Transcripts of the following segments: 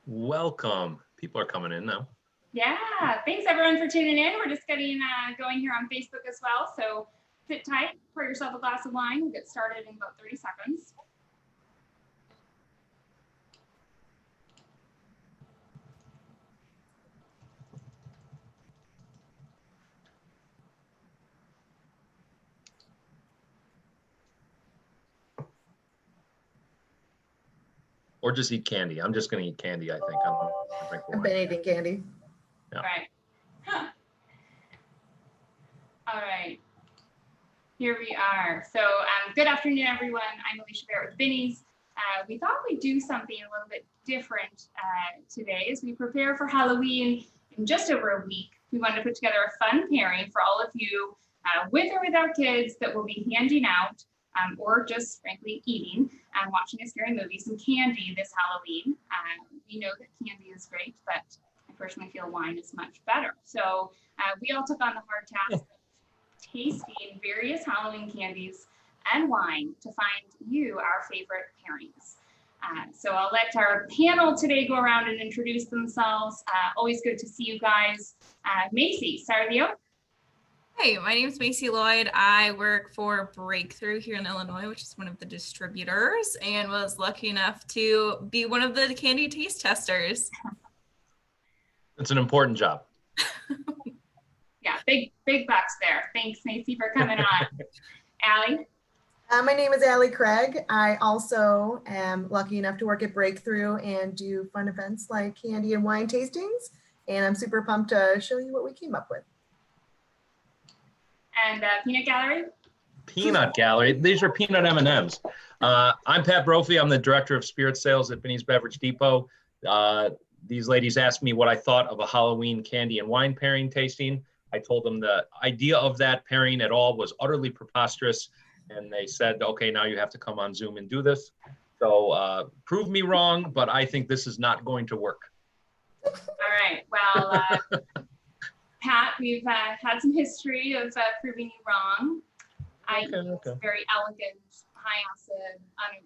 Welcome. People are coming in now. Yeah, thanks everyone for tuning in. We're just getting going here on Facebook as well. So sit tight, pour yourself a glass of wine. We'll get started in about 30 seconds. Or just eat candy. I'm just going to eat candy, I think. I don't know. I've been eating candy. Yeah. All right. Huh. All right. Here we are. So good afternoon, everyone. I'm Alicia Barrett with Binny's. We thought we'd do something a little bit different today as we prepare for Halloween in just over a week. We wanted to put together a fun pairing for all of you with or without kids that will be handing out or just frankly eating and watching a scary movie, some candy this Halloween. We know that candy is great, but I personally feel wine is much better. So we all took on the hard task of tasting various Halloween candies and wine to find you our favorite pairings. So I'll let our panel today go around and introduce themselves. Always good to see you guys. Macy, start with you. Hey, my name is Macy Lloyd. I work for Breakthrough here in Illinois, which is one of the distributors, and was lucky enough to be one of the candy taste testers. It's an important job. Yeah, big bucks there. Thanks, Macy, for coming on. Allie? My name is Allie Craig. I also am lucky enough to work at Breakthrough and do fun events like candy and wine tastings. And I'm super pumped to show you what we came up with. And Peanut Gallery? Peanut Gallery. These are peanut M&Ms. I'm Pat Brophy. I'm the Director of Spirit Sales at Binny's Beverage Depot. These ladies asked me what I thought of a Halloween candy and wine pairing tasting. I told them the idea of that pairing at all was utterly preposterous. And they said, okay, now you have to come on Zoom and do this. So prove me wrong, but I think this is not going to work. All right, well, Pat, we've had some history of proving you wrong. I eat very elegant, high acid,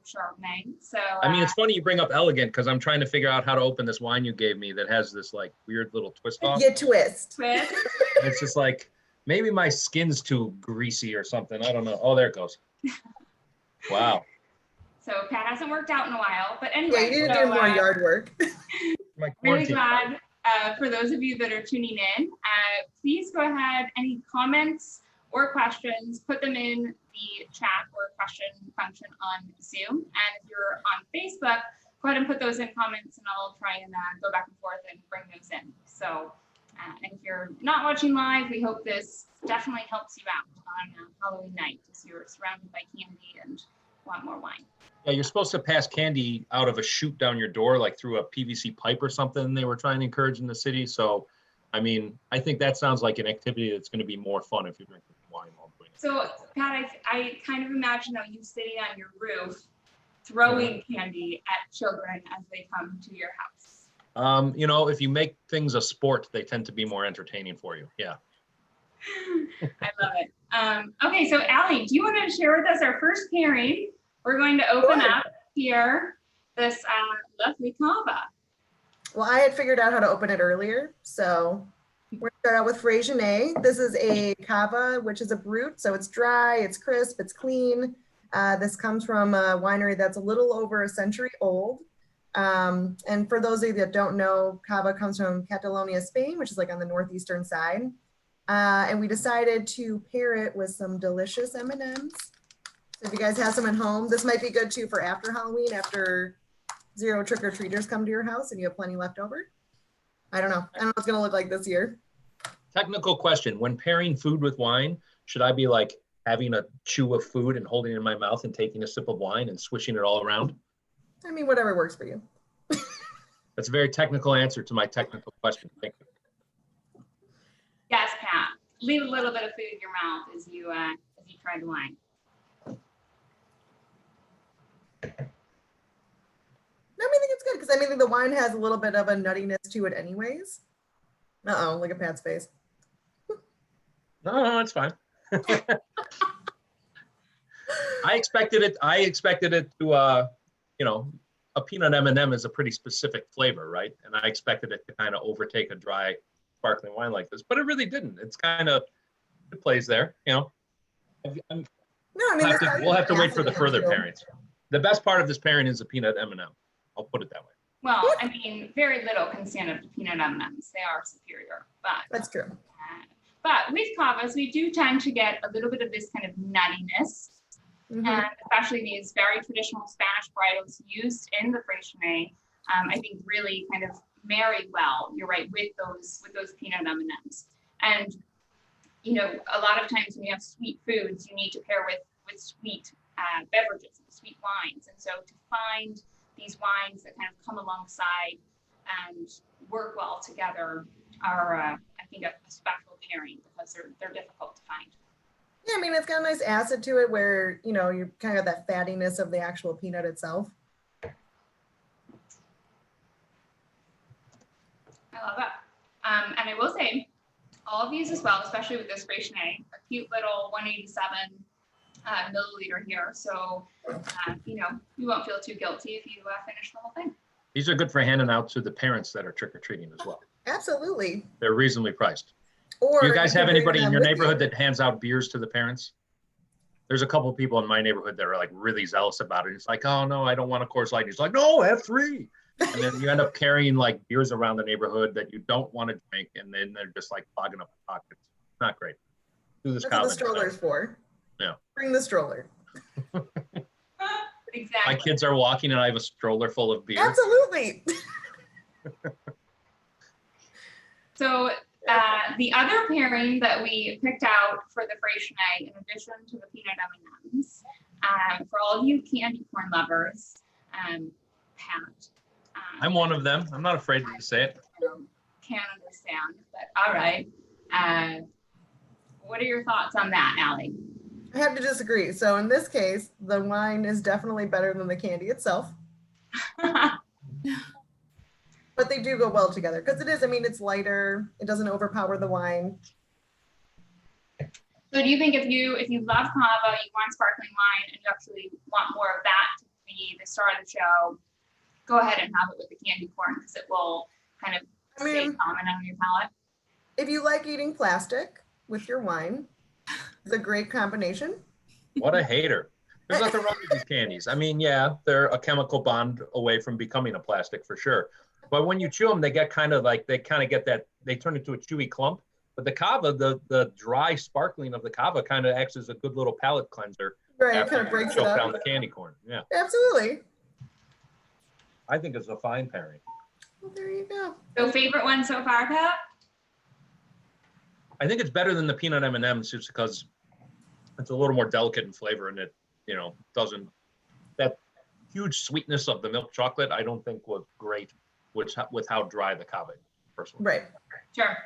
Chardonnay. So I mean, it's funny you bring up elegant because I'm trying to figure out how to open this wine you gave me that has this like weird little twist off. You twist. Twist. It's just like, maybe my skin's too greasy or something. I don't know. Oh, there it goes. Wow. So Pat hasn't worked out in a while, but anyway. Yeah, you need to do more yard work. Really glad for those of you that are tuning in. Please go ahead, any comments or questions, put them in the chat or question function on Zoom. And if you're on Facebook, go ahead and put those in comments and I'll try and go back and forth and bring those in. So, and if you're not watching live, we hope this definitely helps you out on Halloween night as you're surrounded by candy and want more wine. Yeah, you're supposed to pass candy out of a chute down your door, like through a PVC pipe or something they were trying to encourage in the city. So, I mean, I think that sounds like an activity that's going to be more fun if you're drinking wine all the way. So, Pat, I kind of imagine you sitting on your roof throwing candy at children as they come to your house. You know, if you make things a sport, they tend to be more entertaining for you. Yeah. I love it. Okay, so Allie, do you want to share with us our first pairing? We're going to open up here this lovely cava. Well, I had figured out how to open it earlier. So we're going to start out with Freixenet. This is a cava, which is a brut. So it's dry, it's crisp, it's clean. This comes from a winery that's a little over a century old. And for those of you that don't know, cava comes from Catalonia, Spain, which is like on the northeastern side. And we decided to pair it with some delicious M&Ms. So if you guys have some at home, this might be good too for after Halloween, after 0 trick-or-treaters come to your house and you have plenty left over. I don't know what it's gonna look like this year. Technical question, when pairing food with wine, should I be like having a chew of food and holding it in my mouth and taking a sip of wine and swishing it all around? I mean, whatever works for you. That's a very technical answer to my technical question. Thank you. Yes, Pat. Leave a little bit of food in your mouth as you try the wine. No, I think it's good because I mean the wine has a little bit of a nuttiness to it anyways. Uh-oh, look at Pat's face. No, it's fine. I expected it to, you know, a peanut M&M is a pretty specific flavor, right? And I expected it to kind of overtake a dry sparkling wine like this, but it really didn't. It's kind of, it plays there, you know. No, I mean, We'll have to wait for the acid further too. pairings. The best part of this pairing is the peanut M&M. I'll put it that way. Well, I mean, very little can stand up to peanut M&Ms. They are superior, but That's true. with kavas, we do tend to get a little bit of this kind of nuttiness, Mhm. and especially these very traditional Spanish varietals used in the Freixenet, I think really kind of marry well. You're right, with those peanut M&Ms. And you know, a lot of times when you have sweet foods, you need to pair with sweet beverages, sweet wines, and so to find these wines that kind of come alongside and work well together are, I think, a special pairing because they're difficult to find. Yeah, I mean, it's got a nice acid to it where, you know, you kind of that fattiness of the actual peanut itself. I love it. And I will say, all of these as well, especially with this Freixenet, a cute little 187 milliliter here. So, you know, you won't feel too guilty if you finish the whole thing. These are good for handing out to the parents that are trick-or-treating as well. Absolutely. They're reasonably priced. Or Do you guys can have bring anybody in them your with you. neighborhood that hands out beers to the parents? There's a couple of people in my neighborhood that are like really zealous about it. It's like, oh no, I don't want a Coors Light. He's like, no, have 3. And then you end up carrying like beers around the neighborhood that you don't want to drink, and then they're just like clogging up the pockets. Not great. Do this That's what the college stroller's stuff. for. Yeah. Bring the stroller. Exactly. My kids are walking and I have a stroller full of beer. Absolutely. So the other pairing that we picked out for the Freixenet, in addition to the peanut M&Ms, for all of you candy corn lovers, Pat. I'm one of them. I'm not afraid to say it. Can't understand, but all right. What are your thoughts on that, Allie? I have to disagree. So in this case, the wine is definitely better than the candy itself, but they do go well together because it is, I mean, it's lighter. It doesn't overpower the wine. So do you think if you love cava, you want sparkling wine, and you actually want more of that to be the star of the show, go ahead and have it with the candy corn because it will kind of stay common on your palate? If you like eating plastic with your wine, it's a great combination. What a hater. There's nothing wrong with these candies. I mean, yeah, they're a chemical bond away from becoming a plastic for sure. But when you chew them, they get kind of like, they kind of get that, they turn into a chewy clump. But the cava, the dry sparkling of the cava kind of acts as a good little palate cleanser. Right, it After kind of you breaks it choke up. down the candy corn. Yeah, Absolutely. I think it's a fine pairing. Well, there you go. So favorite one so far, Pat? I think it's better than the peanut M&Ms just because it's a little more delicate in flavor, and it, you know, doesn't, that huge sweetness of the milk chocolate, I don't think was great with how dry the cava is, personally. Right. Sure.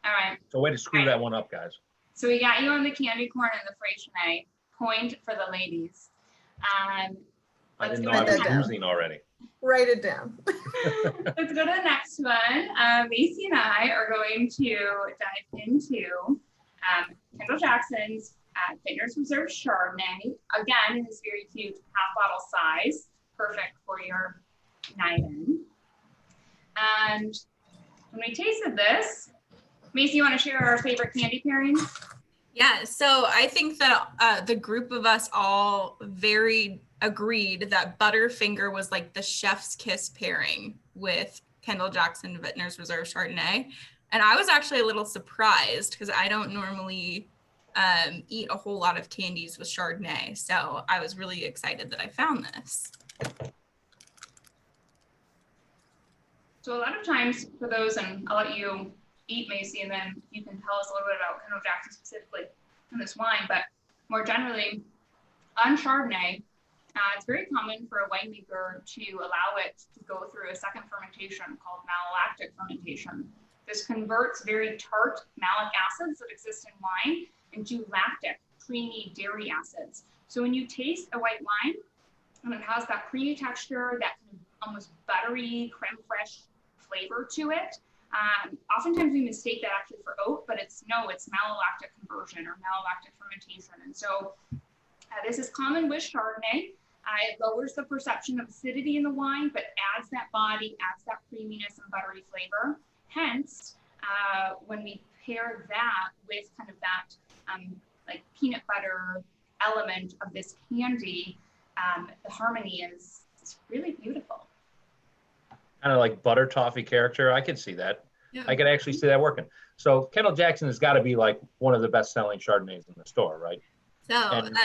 All right. So way to screw that one up, guys. So we got you on the candy corn and the Freixenet. Point for the ladies. I Let's didn't go know I to the was next. losing already. Write it down. Let's go to the next one. Macy and I are going to dive into Kendall Jackson's Vintners Reserve Chardonnay. Again, in this very cute half bottle size, perfect for your night in. And when we tasted this, Macy, you want to share our favorite candy pairings? Yeah, so I think that the group of us all very agreed that Butterfinger was like the chef's kiss pairing with Kendall Jackson Vintners Reserve Chardonnay. And I was actually a little surprised because I don't normally eat a whole lot of candies with Chardonnay. So I was really excited that I found this. So a lot of times for those, and I'll let you eat, Macy, and then you can tell us a little bit about Kendall Jackson specifically in this wine, but more generally on Chardonnay, it's very common for a winemaker to allow it to go through a second fermentation called malolactic fermentation. This converts very tart malic acids that exist in wine into lactic, creamy dairy acids. So when you taste a white wine, and it has that creamy texture, that kind of almost buttery, creme fraiche flavor to it, oftentimes we mistake that actually for oat, but it's malolactic conversion or malolactic fermentation. And so this is common with Chardonnay. It lowers the perception of acidity in the wine, but adds that body, adds that creaminess and buttery flavor. Hence, when we pair that with kind of that like peanut butter element of this candy, the harmony is really beautiful. Kind of like butter toffee character. I could see that. Yeah. I could actually see that working. So Kendall Jackson has got to be like one of the best-selling Chardonnays in the store, right? So, And-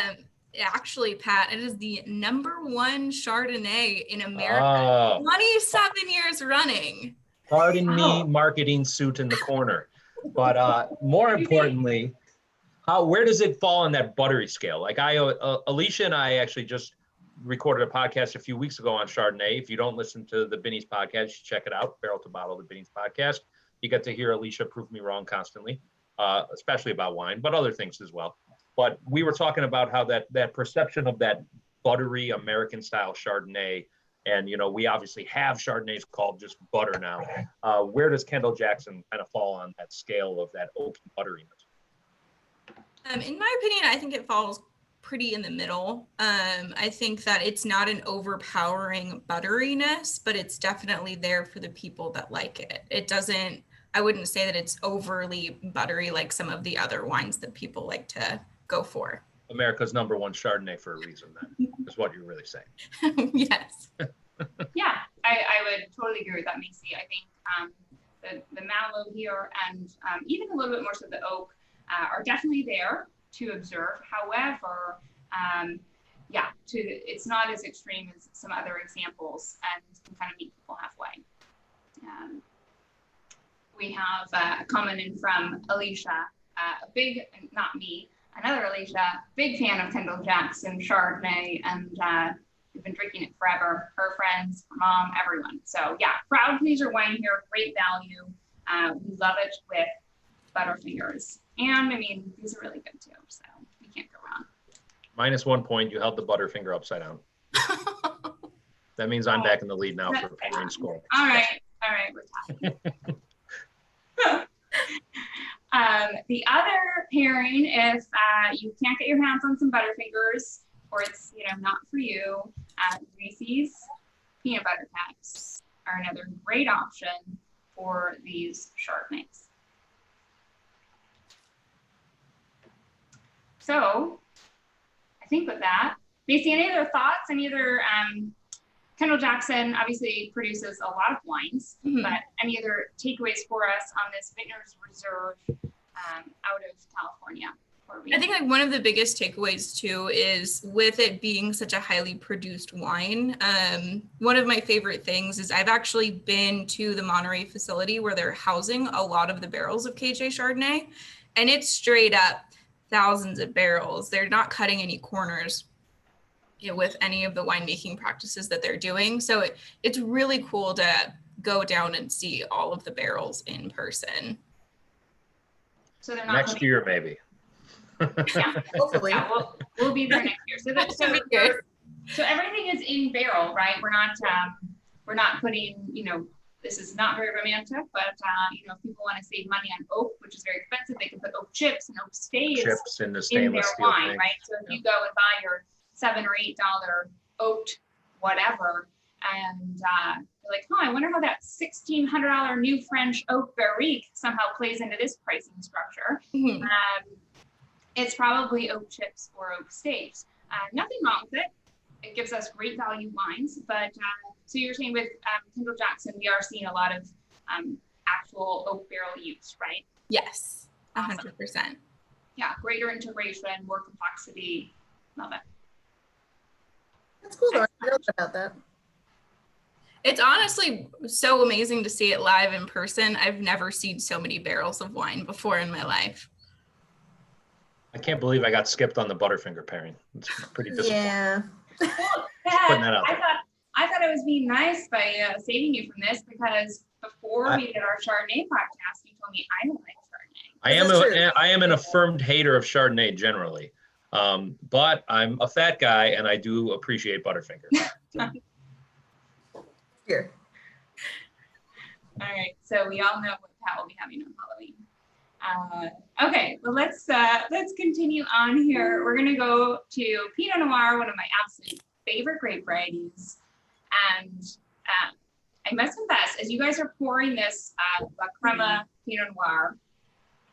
actually, Pat, it is the #1 Chardonnay in America, 27 years running. Pardon me, marketing suit in the corner. But more importantly, where does it fall on that buttery scale? Like Alicia and I actually just recorded a podcast a few weeks ago on Chardonnay. If you don't listen to the Binny's podcast, you should check it out, Barrel to Bottle, the Binny's podcast. You get to hear Alicia prove me wrong constantly, especially about wine, but other things as well. But we were talking about how that perception of that buttery American style Chardonnay, and we obviously have Chardonnays called just butter now. Where does Kendall Jackson kind of fall on that scale of that oaky butteriness? In my opinion, I think it falls pretty in the middle. I think that it's not an overpowering butteriness, but it's definitely there for the people that like it. I wouldn't say that it's overly buttery like some of the other wines that people like to go for. America's #1 Chardonnay for a reason, then, is what you're really saying. Yes. Yeah, I would totally agree with that, Macy. I think the mallow here and even a little bit more so the oak are definitely there to observe. However, it's not as extreme as some other examples and can kind of meet people halfway. We have a comment in from Alicia, another Alicia, big fan of Kendall Jackson Chardonnay, and we've been drinking it forever. Her friends, her mom, everyone. So yeah, crowd pleaser wine here, great value. We love it with Butterfingers. And I mean, these are really good too, so we can't go wrong. -1 point, you held the Butterfinger upside down. That means I'm back in the lead now for pairing score. All right, we're tied. The other pairing, if you can't get your hands on some Butterfingers, or it's not for you, Reese's peanut butter cups are another great option for these Chardonnays. So I think with that, Macy, any other thoughts? Any other, Kendall Jackson obviously produces a lot of wines, but any other takeaways for us on this Vintners Reserve out of California? I think like one of the biggest takeaways too is with it being such a highly produced wine. One of my favorite things is I've actually been to the Monterey facility where they're housing a lot of the barrels of KJ Chardonnay, and it's straight up thousands of barrels. They're not cutting any corners with any of the winemaking practices that they're doing. So it's really cool to go down and see all of the barrels in person. So they're not next year, maybe. Yeah, Hopefully. Yeah, we'll be there next year. So everything is in barrel, right? We're not putting, this is not very romantic, but if people want to save money on oak, which is very expensive, they can put oak chips and oak staves in the in stainless their steel wine, thing. right? So if you go and buy your $7 or $8 oaked whatever, and you're like, I wonder how that $1,600 new French oak barrique somehow plays into this pricing structure. It's probably oak chips or oak staves. Nothing wrong with it. It gives us great value wines, but so you're saying with Kendall Jackson, we are seeing a lot of actual oak barrel use, right? Yes, 100%. Yeah, greater integration, more complexity. Love it. That's cool though. I didn't know about that. It's honestly so amazing to see it live in person. I've never seen so many barrels of wine before in my life. I can't believe I got skipped on the Butterfinger pairing. It's pretty disappointing. Yeah. Putting that out there. I thought I was being nice by saving you from this, because before we did our Chardonnay podcast, you told me I don't like Chardonnay. I am an affirmed hater of Chardonnay generally, but I'm a fat guy and I do appreciate Butterfinger. Here. All right, so we all know what Pat will be having on Halloween. Okay, well let's continue on here. We're gonna go to Pinot Noir, one of my absolute favorite grape varieties. And I must confess, as you guys are pouring this La Crema Pinot Noir,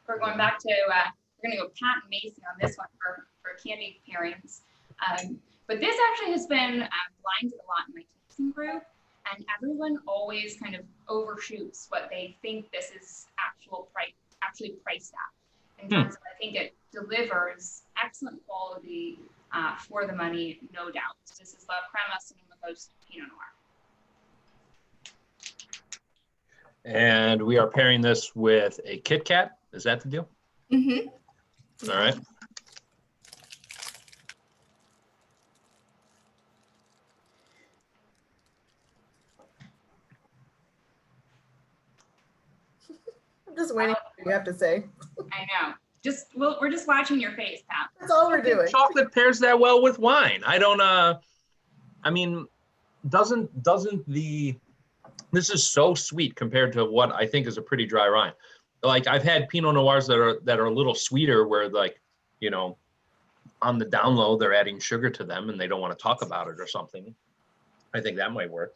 we're going back to, we're gonna go Pat and Macy on this one for candy pairings. But this actually has been blinded a lot in my tasting group, and everyone always kind of overshoots what they think this is actually priced at. In terms of, I think it delivers excellent quality for the money, no doubt. This is La Crema Sonoma Coast Pinot Noir. And we are pairing this with a Kit Kat. Is that the deal? Mm-hmm. All right. I'm just waiting for what you have to say. I know. We're just watching your face, Pat. That's all we're doing. Chocolate pairs that well with wine. I don't, I mean, doesn't this is so sweet compared to what I think is a pretty dry wine. Like I've had Pinot Noirs that are a little sweeter where like, you know, on the down low, they're adding sugar to them and they don't want to talk about it or something. I think that might work.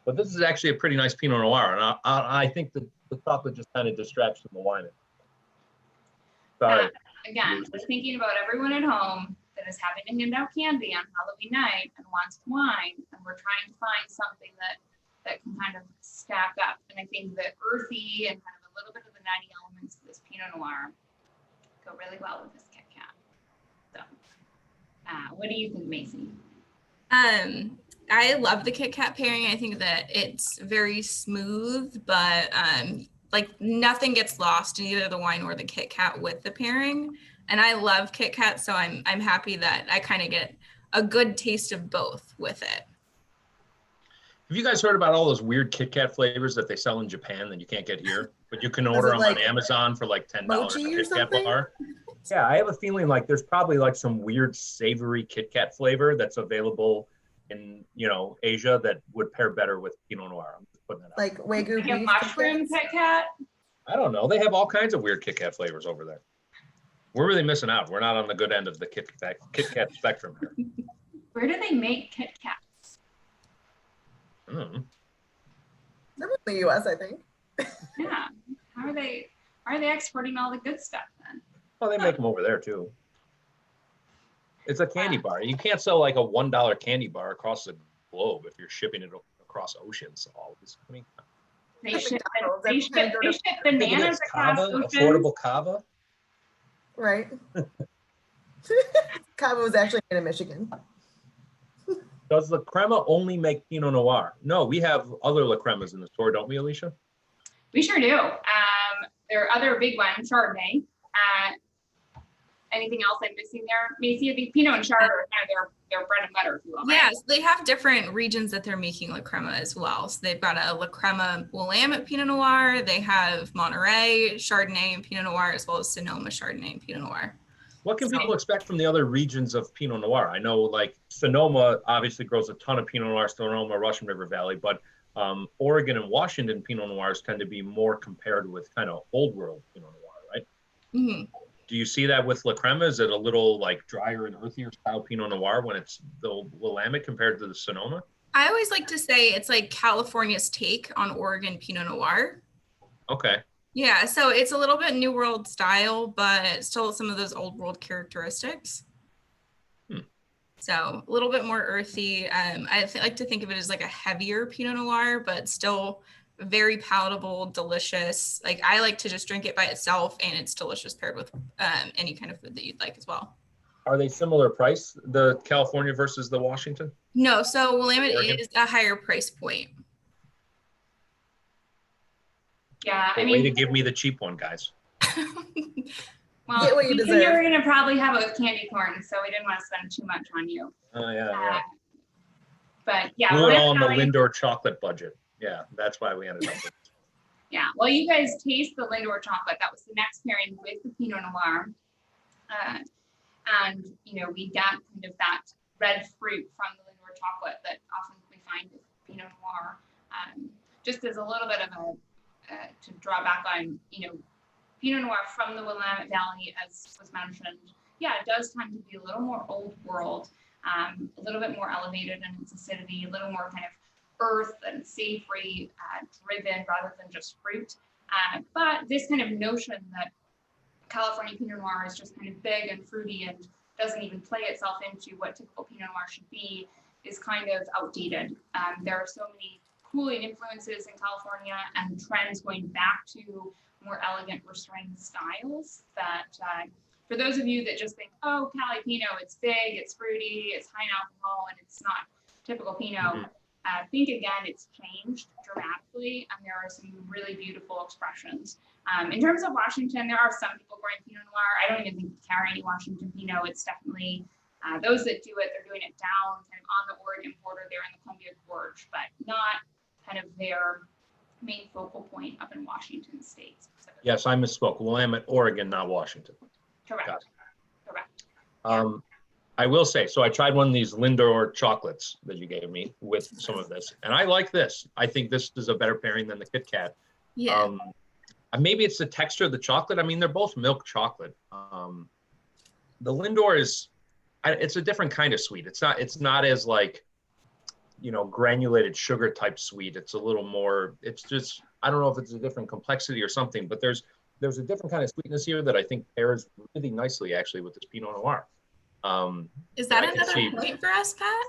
But this is actually a pretty nice Pinot Noir. And I think the chocolate just kind of distracts from the wine. Sorry. Again, we're thinking about everyone at home that is having to hand out candy on Halloween night and wants wine. And we're trying to find something that can kind of stack up. And I think the earthy and kind of a little bit of the nutty elements of this Pinot Noir go really well with this Kit Kat. So, what do you think, Macy? I love the Kit Kat pairing. I think that it's very smooth, but like nothing gets lost in either the wine or the Kit Kat with the pairing. And I love Kit Kat, so I'm happy that I kind of get a good taste of both with it. Have you guys heard about all those weird Kit Kat flavors that they sell in Japan that you can't get here, but you can order them on Amazon for like $10 a Kit Kat bar? Yeah, I have a feeling like there's probably like some weird savory Kit Kat flavor that's available in, you know, Asia that would pair better with Pinot Noir. I'm just putting that out. Like Wagyu Like a beef mushroom Kit Kat? I don't know. They have all kinds of weird Kit Kat flavors over there. We're really missing out. We're not on the good end of the Kit Kat spectrum here. Where do they make Kit Kats? They're in the U.S., I think. Yeah. How are they exporting all the good stuff then? Well, they make them over there too. It's a candy bar. You can't sell like a $1 candy bar across the globe if you're shipping it across oceans. Always. I mean, They ship bananas across oceans. Affordable kava. Right. Kava was actually made in Michigan. Does La Crema only make Pinot Noir? No, we have other La Cremas in the store, don't we, Alicia? We sure do. There are other big ones, Chardonnay. Anything else I'm missing there? Macy, I think Pinot and Chard are kind of their bread and butter, if you will. Right? Yes, they have different regions that they're making La Crema as well. So they've got a La Crema Willamette Pinot Noir. They have Monterey Chardonnay and Pinot Noir, as well as Sonoma Chardonnay and Pinot Noir. What can people expect from the other regions of Pinot Noir? I know like Sonoma obviously grows a ton of Pinot Noir, Sonoma, Russian River Valley, but Oregon and Washington Pinot Noirs tend to be more compared with kind of old world Pinot Noir, right? Mm-hmm. Do you see that with La Crema? Is it a little like drier and earthier style Pinot Noir when it's the Willamette compared to the Sonoma? I always like to say it's like California's take on Oregon Pinot Noir. Okay. Yeah, so it's a little bit New World style, but still some of those old world characteristics. So a little bit more earthy. I like to think of it as like a heavier Pinot Noir, but still very palatable, delicious. Like I like to just drink it by itself, and it's delicious paired with any kind of food that you'd like as well. Are they similar price, the California versus the Washington? No, so Willamette Oregon? is a higher price point. Yeah, I Way to mean, give me the cheap one, guys. well, Get what you we knew deserve. you were going to probably have it with candy corn, so we didn't want to spend too much on you. Oh, yeah. But yeah, Blew it all on the Valley- Lindor chocolate budget. Yeah, that's why we ended up with it. Yeah, well, you guys taste the Lindor chocolate. That was the next pairing with the Pinot Noir. And, you know, we got kind of that red fruit from the Lindor chocolate that often we find with Pinot Noir. Just as a little bit of a, to draw back on, you know, Pinot Noir from the Willamette Valley, as was mentioned, yeah, it does tend to be a little more old world. a little bit more elevated in its acidity, a little more kind of earth and savory driven rather than just fruit. But this kind of notion that California Pinot Noir is just kind of big and fruity and doesn't even play itself into what typical Pinot Noir should be is kind of outdated. There are so many cooling influences in California and trends going back to more elegant, restrained styles that for those of you that just think, oh, Cali Pinot, it's big, it's fruity, it's high in alcohol, and it's not typical Pinot, think again, it's changed dramatically, and there are some really beautiful expressions. In terms of Washington, there are some people growing Pinot Noir. I don't even think we carry any Washington Pinot. It's definitely those that do it, they're doing it down kind of on the Oregon border there in the Columbia Gorge, but not kind of their main focal point up in Washington state specifically. Yes, I misspoke. Willamette, Oregon, not Washington. Correct. Got it. Correct. I will say, so I tried one of these Lindor chocolates that you gave me with some of this, and I like this. I think this is a better pairing than the Kit Kat. Yeah. Maybe it's the texture of the chocolate. I mean, they're both milk chocolate. The Lindor is, it's a different kind of sweet. It's not as like, granulated sugar type sweet. It's a little more, it's just, I don't know if it's a different complexity or something, but there's a different kind of sweetness here that I think pairs really nicely actually with this Pinot Noir. Is that another point for us, Pat?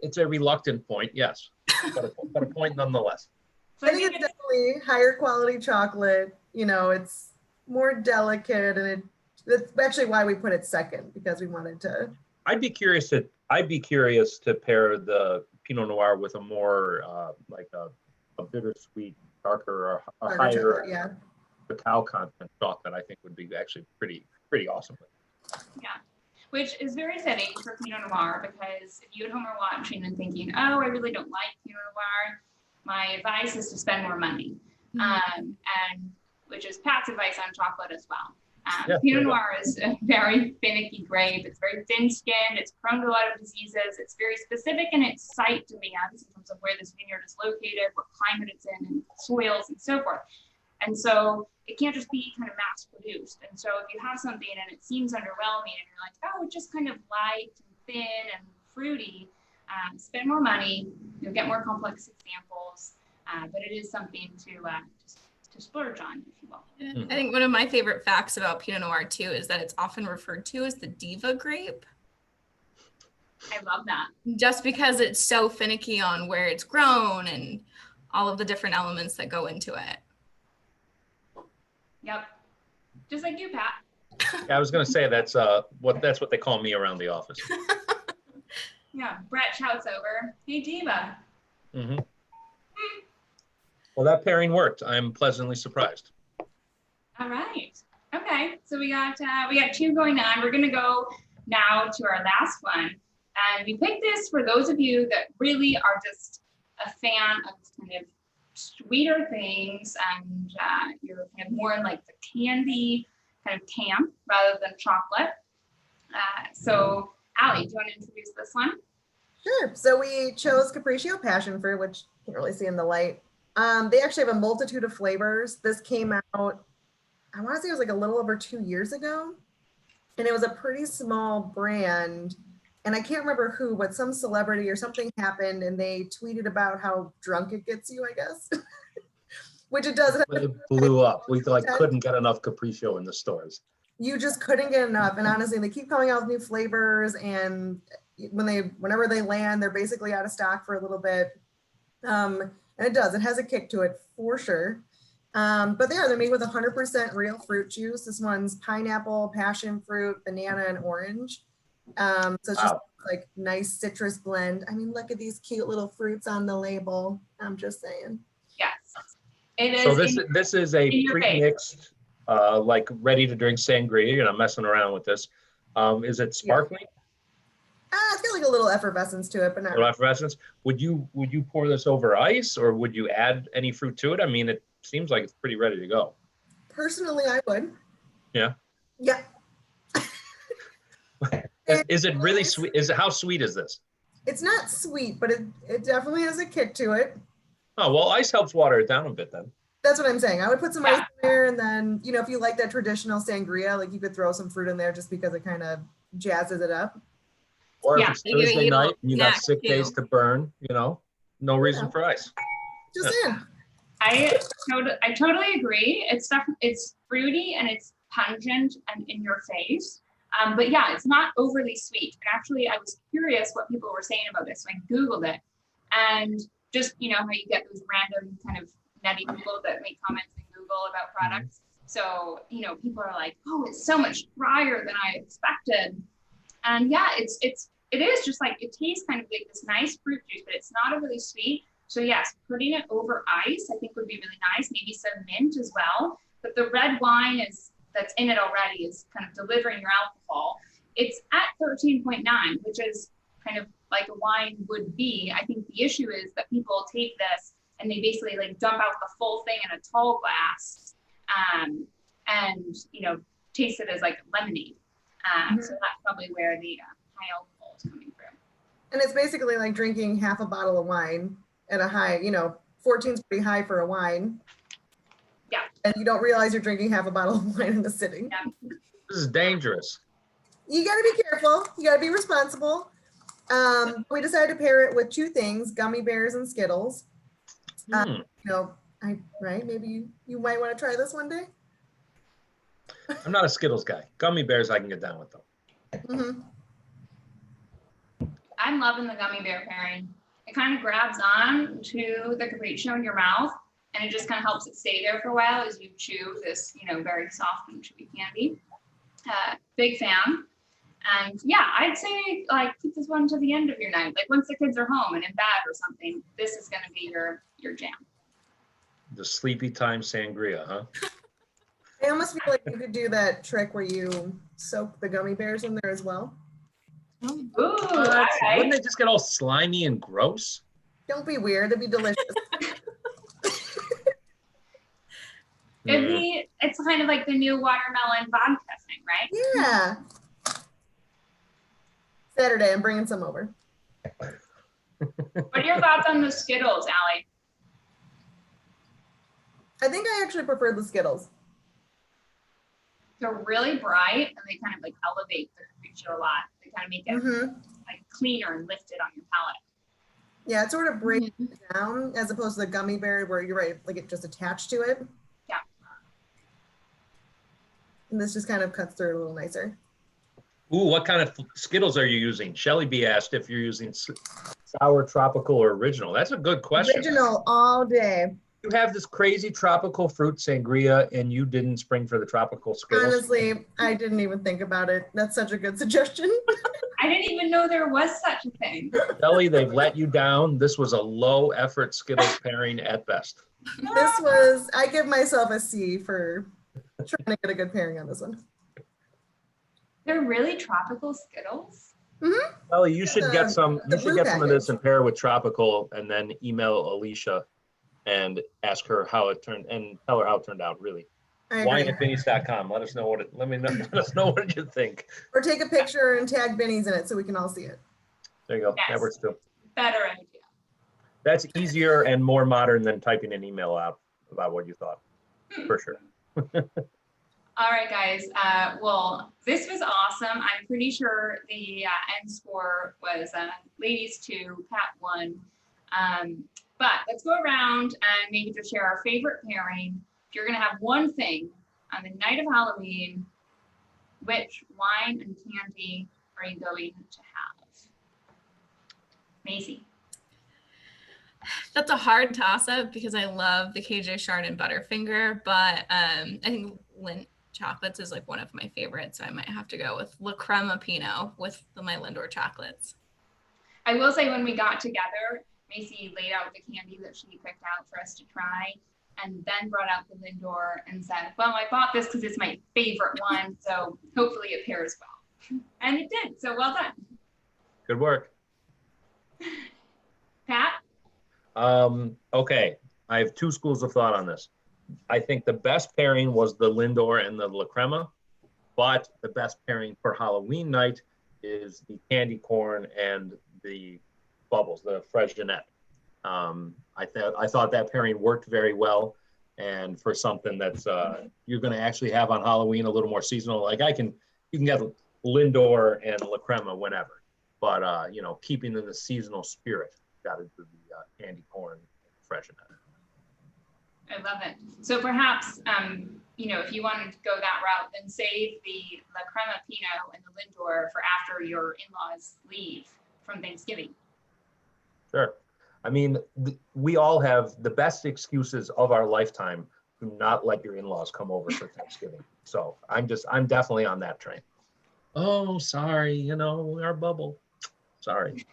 It's a reluctant point, yes, but a point nonetheless. I think it's definitely higher quality chocolate. It's more delicate, and that's actually why we put it second, because we wanted to. I'd be curious to pair the Pinot Noir with a more like a bittersweet, darker, or a higher cacao content chocolate. I think would be actually pretty awesome. Yeah. Which is very fitting for Pinot Noir, because if you at home are watching and thinking, oh, I really don't like Pinot Noir, my advice is to spend more money, and which is Pat's advice on chocolate as well. Pinot Noir is a very finicky grape. It's very thin-skinned. It's prone to a lot of diseases. It's very specific in its site demands in terms of where this vineyard is located, what climate it's in, and soils, and so forth. And so it can't just be kind of mass produced. And so if you have something and it seems underwhelming and you're like, oh, it's just kind of light and thin and fruity, spend more money, you'll get more complex examples, but it is something to splurge on, if you will. I think one of my favorite facts about Pinot Noir too is that it's often referred to as the diva grape. I love that. Just because it's so finicky on where it's grown and all of the different elements that go into it. Yep. Just like you, Pat. Yeah, I was going to say that's what they call me around the office. Yeah, Brett shouts over, "Hey, diva." Mm-hmm. Well, that pairing worked. I'm pleasantly surprised. All right. Okay. So we got two going on. We're gonna go now to our last one, and we picked this for those of you that really are just a fan of kind of sweeter things, and you're kind of more in like the candy kind of camp rather than chocolate. So, Allie, do you want to introduce this one? Sure. So we chose Capricio Passion Fruit, which you can't really see in the light. They actually have a multitude of flavors. This came out, I want to say it was like a little over 2 years ago. And it was a pretty small brand. And I can't remember who, but some celebrity or something happened and they tweeted about how drunk it gets you, I guess. Which it does. It blew up. We couldn't get enough Capricio in the stores. You just couldn't get enough. And honestly, they keep coming out with new flavors. And whenever they land, they're basically out of stock for a little bit. And it has a kick to it for sure. But they're made with 100% real fruit juice. This one's pineapple, passion fruit, banana, and orange. So it's just like nice citrus blend. I mean, look at these cute little fruits on the label. I'm just saying. Yes. It is. So this is a pre-mixed, like ready to drink sangria. You're not messing around with this. Is it sparkling? It's got like a little effervescence to it, but not. A little effervescence. Would you pour this over ice, or would you add any fruit to it? I mean, it seems like it's pretty ready to go. Personally, I would. Yeah. Yeah. Is it really sweet? How sweet is this? It's not sweet, but it definitely has a kick to it. Oh, well, ice helps water it down a bit then. That's what I'm saying. I would put some ice in there, and then, if you like that traditional sangria, like you could throw some fruit in there just because it kind of jazzes it up. Or Yeah, if it's you can Thursday eat a night and you got snack, 6 days too. to burn, no reason for ice. Just saying. I totally agree. It's fruity and it's pungent and in your face. But yeah, it's not overly sweet. And actually, I was curious what people were saying about this, so I Googled it. And just, how you get those random kind of nutty people that make comments in Google about products. So, people are like, oh, it's so much drier than I expected. And yeah, it is just like, it tastes kind of like this nice fruit juice, but it's not overly sweet. So yes, putting it over ice, I think would be really nice. Maybe some mint as well. But the red wine that's in it already is kind of delivering your alcohol. It's at 13.9, which is kind of like a wine would be. I think the issue is that people take this and they basically like dump out the full thing in a tall glass, and taste it as like lemonade. So that's probably where the high alcohol is coming from. And it's basically like drinking half a bottle of wine at a high, 14's pretty high for a wine. Yeah. And you don't realize you're drinking half a bottle of wine in a sitting. Yeah. This is dangerous. You got to be careful. You got to be responsible. We decided to pair it with two things, Gummy Bears and Skittles. Maybe you might want to try this one day. I'm not a Skittles guy. Gummy Bears I can get down with though. Mm-hmm. I'm loving the gummy bear pairing. It kind of grabs on to the Capricio in your mouth, and it just kind of helps it stay there for a while as you chew this, very soft and chewy candy. Big fan. And yeah, I'd say like keep this one to the end of your night. Like once the kids are home and in bed or something, this is going to be your jam. The sleepy time sangria, huh? I almost feel like you could do that trick where you soak the gummy bears in there as well. Ooh, all right. Wouldn't they just get all slimy and gross? Don't be weird. It'd be delicious. It's kind of like the new watermelon vodka thing, right? Yeah. Saturday, I'm bringing some over. What are your thoughts on the Skittles, Allie? I think I actually prefer the Skittles. They're really bright and they kind of like elevate the Capricio a lot. They kind of make it like cleaner and lifted on your palate. Yeah, it sort of breaks it down as opposed to the gummy bear where you're right, like it just attached to it. Yeah. And this just kind of cuts through it a little nicer. Ooh, what kind of Skittles are you using? Shelly B asked if you're using sour, tropical, or original. That's a good question. Original all day. You have this crazy tropical fruit sangria and you didn't spring for the tropical Skittles? Honestly, I didn't even think about it. That's such a good suggestion. I didn't even know there was such a thing. Shelly, they've let you down. This was a low effort Skittles pairing at best. I give myself a C for trying to get a good pairing on this one. They're really tropical Skittles? Shelly, you should get some. You should get some of this package. and pair with tropical, and then email Alicia and ask her how it turned, and tell her how it turned out. Really, I agree. wine@binnies.com. Let us know what it. Let us know what you think. Or take a picture and tag Binny's in it so we can all see it. There you go. Yes. That works too. Better idea. That's easier and more modern than typing an email out about what you thought, for sure. All right, guys. Well, this was awesome. I'm pretty sure the end score was ladies 2, Pat 1. But let's go around and maybe just share our favorite pairing. If you're going to have one thing on the night of Halloween, which wine and candy are you going to have? Macy. That's a hard toss-up because I love the KJ Shard and Butterfinger, but I think Lindt chocolates is like one of my favorites, so I might have to go with La Crema Pinot with my Lindor chocolates. I will say when we got together, Macy laid out the candy that she picked out for us to try and then brought out the Lindor and said, well, I bought this because it's my favorite one, so hopefully it pairs well. And it did, so well done. Good work. Pat? Okay, I have two schools of thought on this. I think the best pairing was the Lindor and the La Crema, but the best pairing for Halloween night is the candy corn and the bubbles, the Freixenet. I thought that pairing worked very well, and for something that's you're going to actually have on Halloween a little more seasonal. Like you can get Lindor and La Crema whenever. but you know, keeping in the seasonal spirit, got to do the candy corn freshen it. I love it. So perhaps, you know, if you wanted to go that route, then save the La Crema Pinot and the Lindor for after your in-laws leave from Thanksgiving. Sure. I mean, we all have the best excuses of our lifetime to not let your in-laws come over for Thanksgiving. So I'm definitely on that train. Oh, sorry, you know, our bubble. Sorry.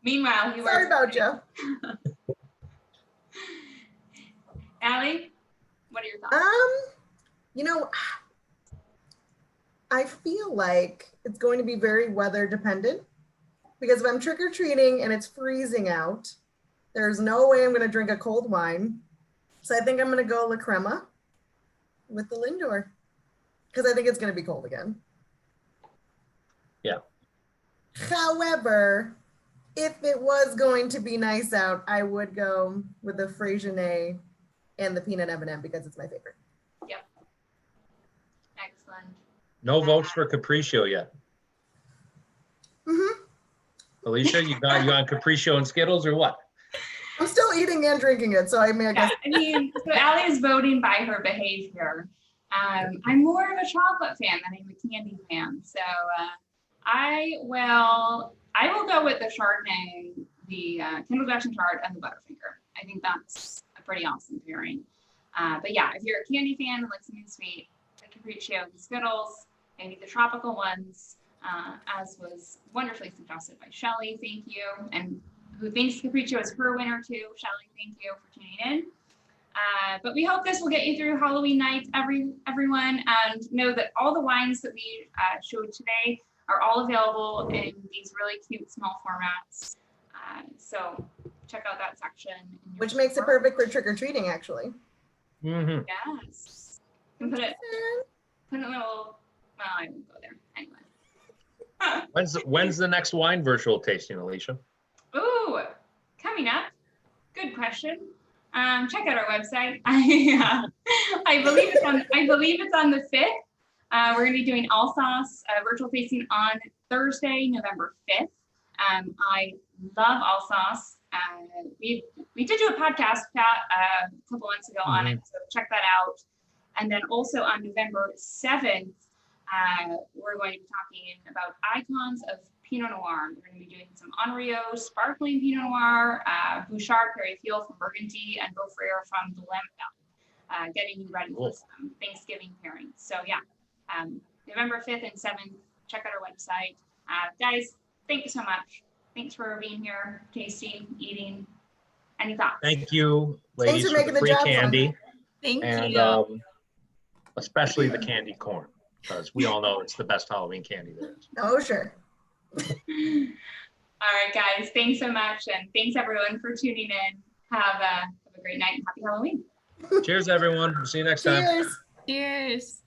Meanwhile, you Sorry are about you. Allie, what are your thoughts? You know, I feel like it's going to be very weather dependent, because if I'm trick-or-treating and it's freezing out, there's no way I'm going to drink a cold wine. So I think I'm going to go La Crema with the Lindor, because I think it's going to be cold again. Yeah. However, if it was going to be nice out, I would go with the Fraisionet and the peanut M&M because it's my favorite. Yep. Excellent. No votes for Capricio yet. Mm-hmm. Alicia, you on Capricio and Skittles or what? I'm still eating and drinking it, so I mean, I guess. I mean, so Allie is voting by her behavior. I'm more of a chocolate fan than I'm a candy fan. So I will go with the Chardonnay, the Kendall Jackson Chard, and the Butterfinger. I think that's a pretty awesome pairing. But yeah, if you're a candy fan and like something sweet, the Capricio and the Skittles, maybe the tropical ones, as was wonderfully suggested by Shelly. Thank you. And who thinks Capricio is her winner too. Shelly, thank you for tuning in. But we hope this will get you through Halloween night, everyone. And know that all the wines that we showed today are all available in these really cute small formats. So check out that section. Which makes it perfect for trick-or-treating, actually. Mm-hmm. Yes. You can put it in a little, well, I won't go there. Anyway. When's the next wine virtual tasting, Alicia? Ooh, coming up. Good question. Check out our website. I believe it's on the 5th. We're going to be doing all sauce virtual tasting on Thursday, November 5th. I love all sauce. We did do a podcast a couple months ago on it, so check that out. And then also on November 7th, we're going to be talking about icons of Pinot Noir. We're going to be doing some Henriot sparkling Pinot Noir, Bouchard Perry-Fiel from Burgundy, and Beaufrère from the Willamette Valley, getting you ready for some Thanksgiving pairings. So yeah, November 5th and 7th, check out our website. Guys, thank you so much. Thanks for being here, tasting, eating. Any thoughts? Thank you, ladies, Thanks for making the the free job candy. fun. Thank And you. especially the candy corn, because we all know it's the best Halloween candy there is. Oh, sure. All right, guys. Thanks so much. And thanks, everyone, for tuning in. Have a great night and happy Halloween. Cheers, everyone. See you next time. Cheers. Cheers.